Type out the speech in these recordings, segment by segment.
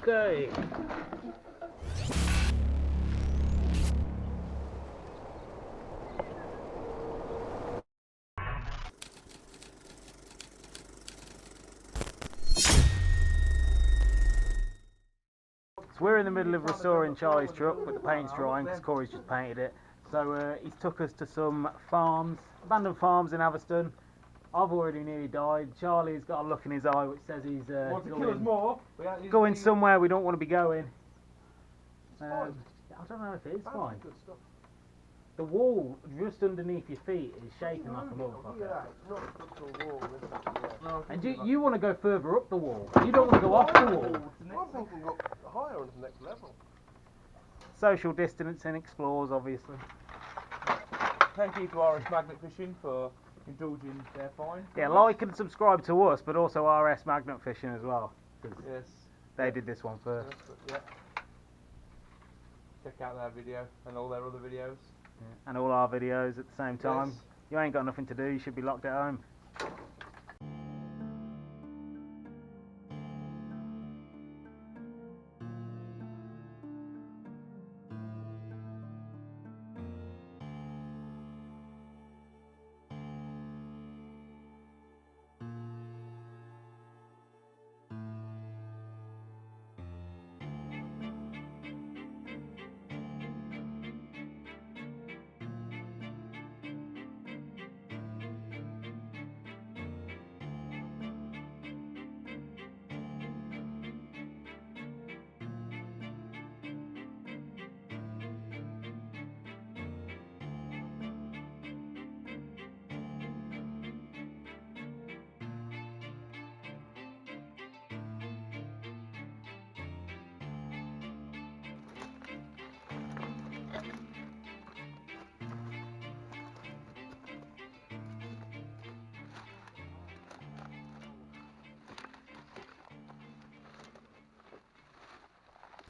Okay. So we're in the middle of restoring Charlie's truck, but the paint's drying because Corey's just painted it. So he's took us to some farms, abandoned farms in Atherstone. I've already nearly died. Charlie's got a look in his eye which says he's going somewhere we don't want to be going. I don't know if it is fine. The wall just underneath your feet is shaking like a motherfucker. And you want to go further up the wall. You don't want to go off the wall. I'm thinking go higher on the next level. Social distancing explores, obviously. Thank you to RS Magnet Fishing for indulging their find. Yeah, like and subscribe to us, but also RS Magnet Fishing as well. Yes. They did this one first. Yeah. Check out their video and all their other videos. Yeah. And all our videos at the same time. Yes. You ain't got nothing to do, you should be locked at home.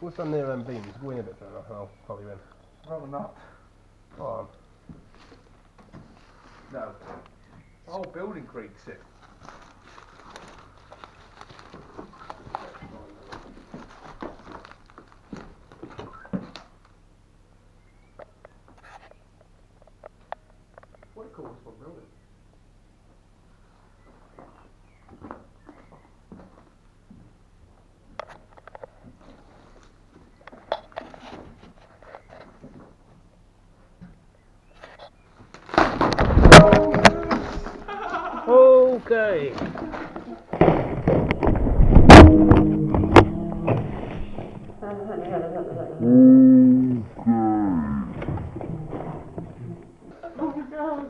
We'll stand near them beams, go in a bit further and I'll probably win. Rather not. Go on. No. The whole building creaks it. What it calls for building? Okay.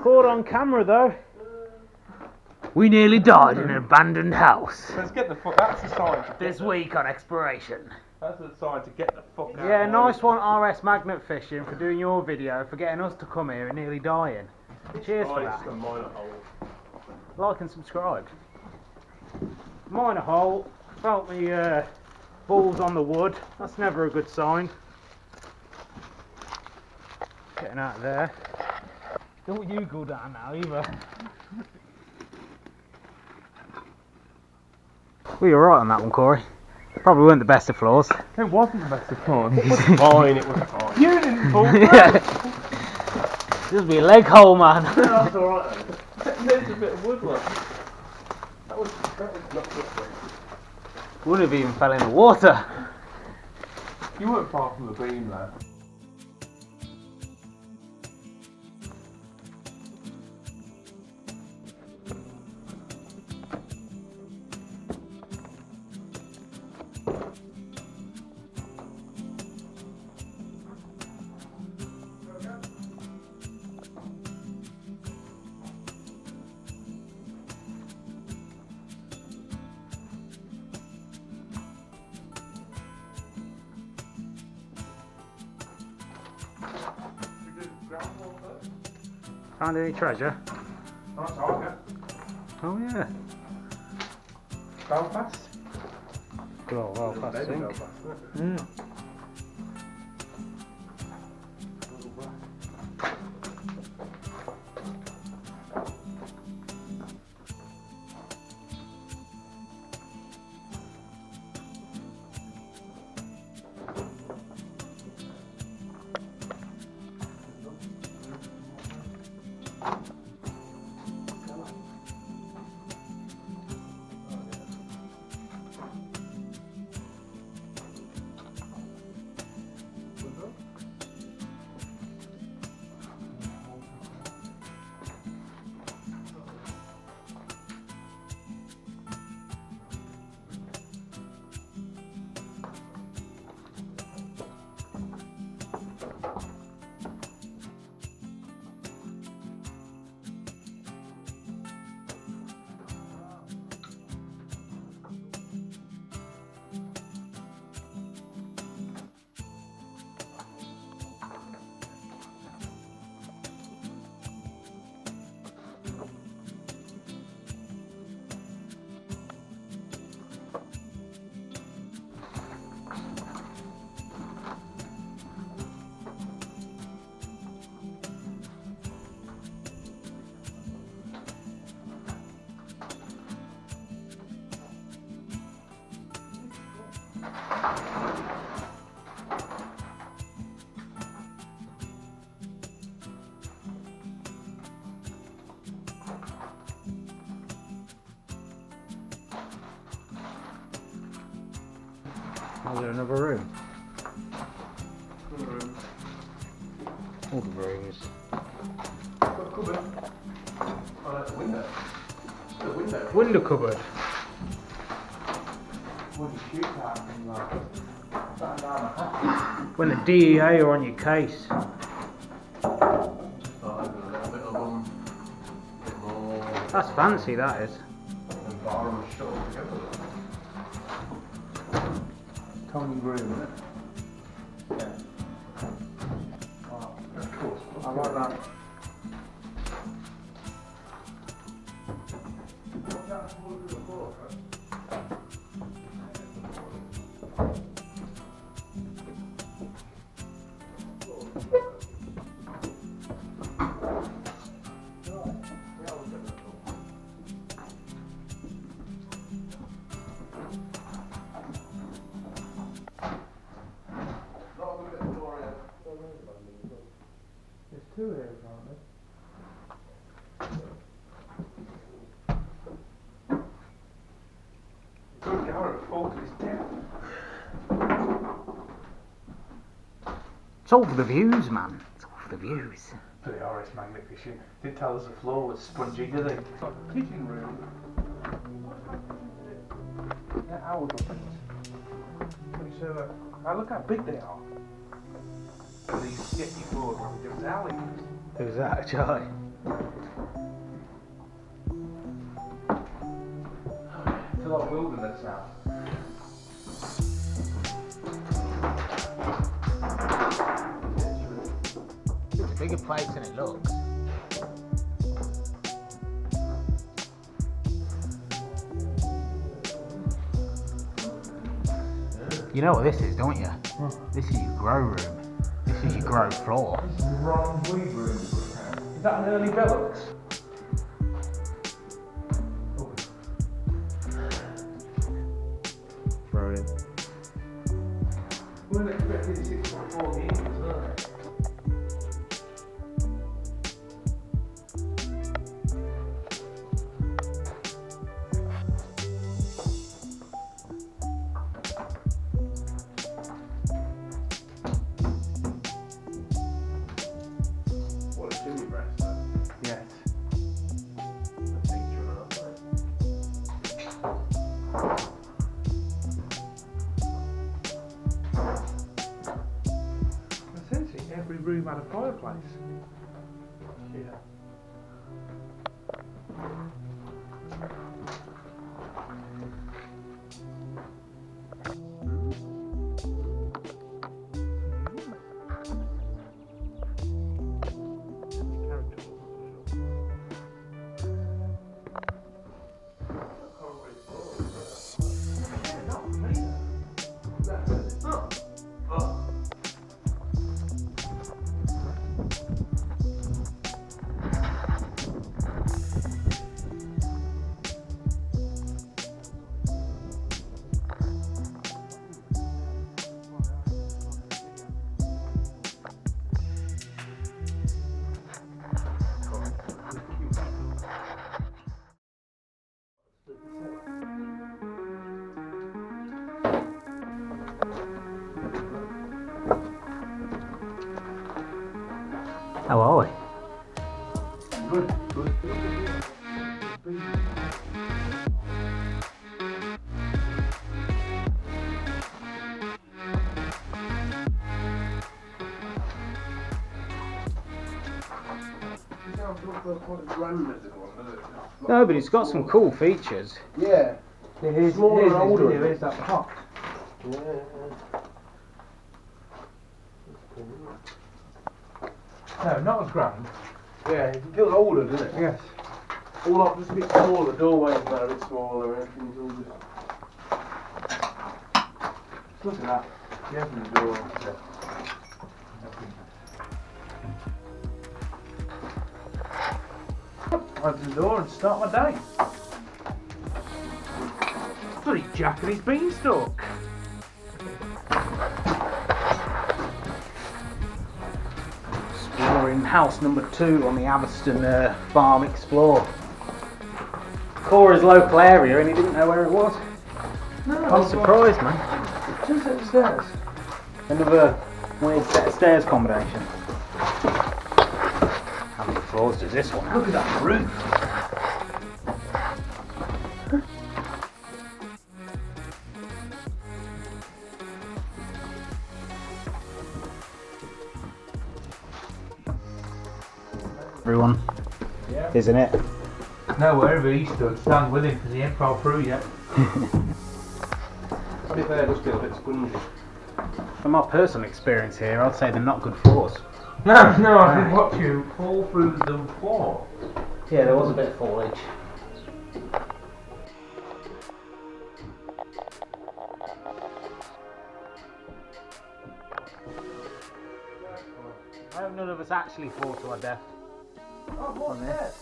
Caught on camera though. We nearly died in an abandoned house. Let's get the fuck. That's the sign. This week on exploration. That's the sign to get the fuck out. Yeah, nice one RS Magnet Fishing for doing your video, for getting us to come here and nearly dying. Cheers for that. A minor hole. Like and subscribe. Minor hole. Felt me balls on the wood. That's never a good sign. Getting out of there. Don't you go down now either. Well, you're right on that one, Corey. Probably weren't the best of floors. It wasn't the best of fun. It was fine, it was fine. You didn't fall through. Just be a leg hole, man. That's alright then. There's a bit of wood left. That was not slippery. Would have even fell in the water. You weren't far from the beam there. Found any treasure? Nice target. Oh yeah. Belfast. Good old Belfast Baby sink. Belfast, Yeah. isn't Is there another room? All the rooms. Got a cupboard. Oh, that's a window. Just a window. Window cupboard. When you shoot that and like, batten down the hatch. When the DEA are on your case. Oh, a little bit of bit more. That's fancy, that is. And bar and shut all together. Tony room, isn't it? Yeah. Wow. Of course. I like that. There's two here, apparently. Good Garrett fought to his death. It's all for the views, man. It's all for the views. Bloody RS magnet fishing. Didn't tell us the floor was spongy, did they? Kitchen room. They're owl ducklings. Look how big they are. These sketchy floors are just alleys. Who's that, Charlie? It's a lot of wilderness now. It's a bigger place than it looks. You know what this is, don't you? This is your grow room. This is your grow floor. This is the wrong weed room. Is that an early Bellux? Brilliant. We weren't expecting 6.4 meters, were they? What a chimney breast, that. Yes. That's nature and art, Essentially, every room had a fireplace. Yeah. How are we? Good, good. No, but it's got some cool features. Yeah. Here's Smaller and older. Here's that pot. Yeah. No, not as grand. Yeah, it feels older, doesn't it? Yes. All up just a bit smaller, doorways are a bit smaller, everything's all just... Look at that. Yeah, from the door. Open the door and start my day. Bloody Jack and his beanstalk. Exploring house number 2 on the Atherstone farm explore. Cora's local area and he didn't know where it was. No, I'm surprised, man. Two sets of stairs. Another weird set of stairs combination. How many floors does this one have? Look at that roof. Everyone, Yeah. isn't it? No, wherever he stood, stand with him because he ain't fell through yet. To be fair, it does feel a bit spongy. From my personal experience here, I'd say they're not good floors. No, I did watch you fall through the floor. Yeah, there was a bit of foliage. I hope none of us actually fall to our death. Oh, what's that?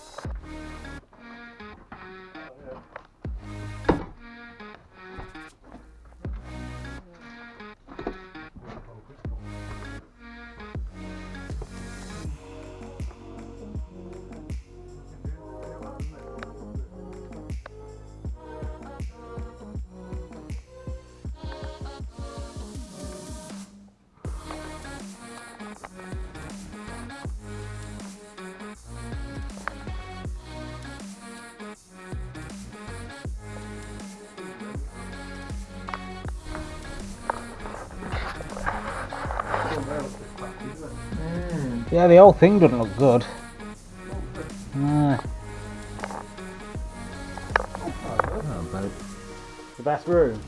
Yeah, the whole thing doesn't look good. No. The best room?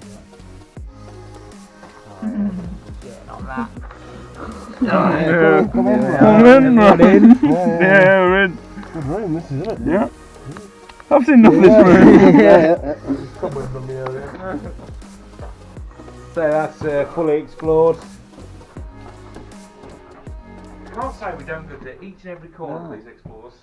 Yeah, not that. Come in, Everyone in. Yeah, we're in. Good room, this is, isn't it? Yeah. I've seen enough of this room. Cobwebs on the area. So that's fully explored. I can't say we don't go to each and every corner of these explorers.